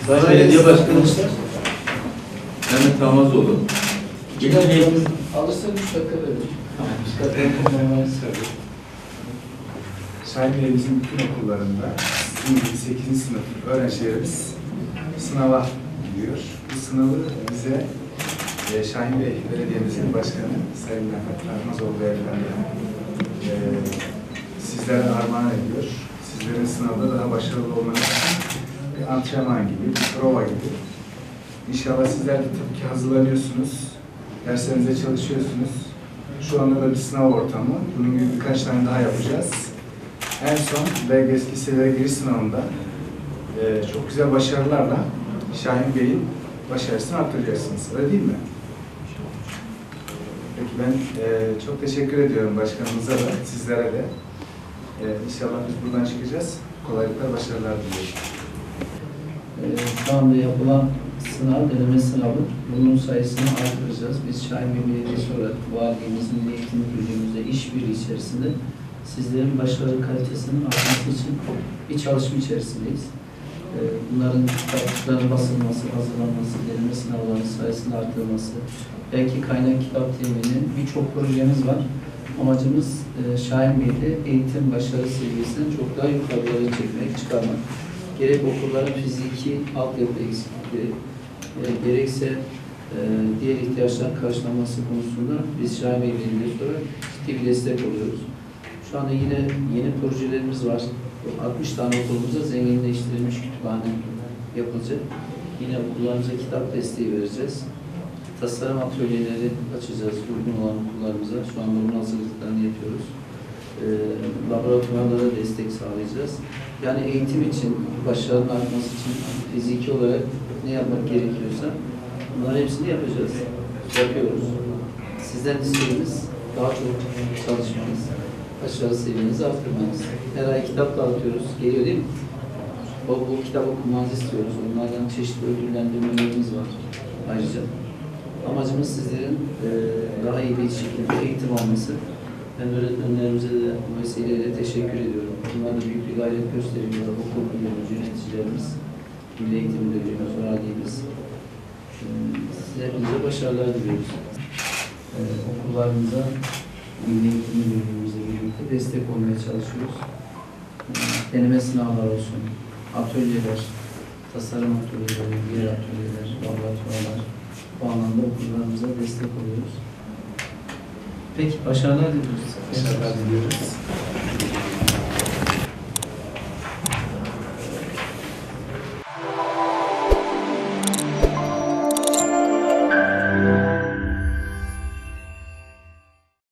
Sayın Belediye Başkanımız Mehmet Tamazoğlu. Alırsa 3 dakika verir. Şahin Bey'imizin bütün okullarında 8. sınıf öğrencilerimiz sınava gidiyor. Bu sınavı bize Şahin Bey Belediye'mizin başkanı Sayın Mehmet Tamazoğlu Beyefendi sizlere armağan ediyor. Sizlerin sınavda daha başarılı olmanız için bir antrenman gibi, bir prova gibi. İnşallah sizler de tabii ki hazırlanıyorsunuz, derslerinize çalışıyorsunuz. Şu anda da bir sınav ortamı. Bunun gibi birkaç tane daha yapacağız. En son LGS liselere giriş sınavında çok güzel başarılarla Şahin Bey'in başarısını arttıracaksınız. Öyle değil mi? Peki ben çok teşekkür ediyorum başkanımıza da, sizlere de. İnşallah biz buradan çıkacağız. Kolaylıklar, başarılar diliyorum. Şu anda yapılan sınav, deneme sınavı, bunun sayısını artıracağız. Biz Şahin Bey Belediyesi olarak Valiliğimiz, Milli Eğitim Müdürlüğümüzle işbirliği içerisinde sizlerin başarı kalitesinin artması için bir çalışma içerisindeyiz. Bunların kitapçıların basılması, hazırlanması, deneme sınavlarının sayısının artırılması, belki kaynak kitap temini, birçok projemiz var. Amacımız Şahin Bey'de eğitim başarı seviyesini çok daha yukarılara çekmek, çıkarmak. Gerek okulların fiziki altyapı eksiklikleri, gerekse diğer ihtiyaçların karşılanması konusunda biz Şahin Bey Belediyesi olarak ciddi bir destek oluyoruz. Şu anda yine yeni projelerimiz var. 60 tane okulumuza zenginleştirilmiş kütüphane yapılacak. Yine okullarımıza kitap desteği vereceğiz. Tasarım atölyeleri açacağız uygun olan okullarımıza. Şu anda bunun hazırlıklarını yapıyoruz. Laboratuvarlara destek sağlayacağız. Yani eğitim için, başarının artması için fiziki olarak ne yapmak gerekiyorsa bunların hepsini yapacağız. Yapıyoruz. Sizden isteğimiz daha çok çalışmanız, başarı seviyenizi arttırmanız. Her ay kitap dağıtıyoruz. Geliyor değil mi? Bu kitap okumanızı istiyoruz. Onlardan çeşitli ödüllendirmelerimiz var ayrıca. Amacımız sizlerin daha iyi bir şekilde eğitim alması. Ben öğretmenlerimize de bu vesileyle teşekkür ediyorum. Bunlar da büyük bir gayret gösteriyorlar. Okul müdürümüz, yöneticilerimiz, Milli Eğitim Müdürlüğümüz, valiliğimiz. Size hepinize başarılar diliyoruz. Okullarımıza, Milli Eğitim Müdürlüğümüzle birlikte destek olmaya çalışıyoruz. Deneme sınavlar olsun, atölyeler, tasarım atölyeleri, diğer atölyeler, laboratuvarlar, bu anlamda okullarımıza destek oluyoruz. Peki, başarılar diliyoruz. Başarılar diliyoruz.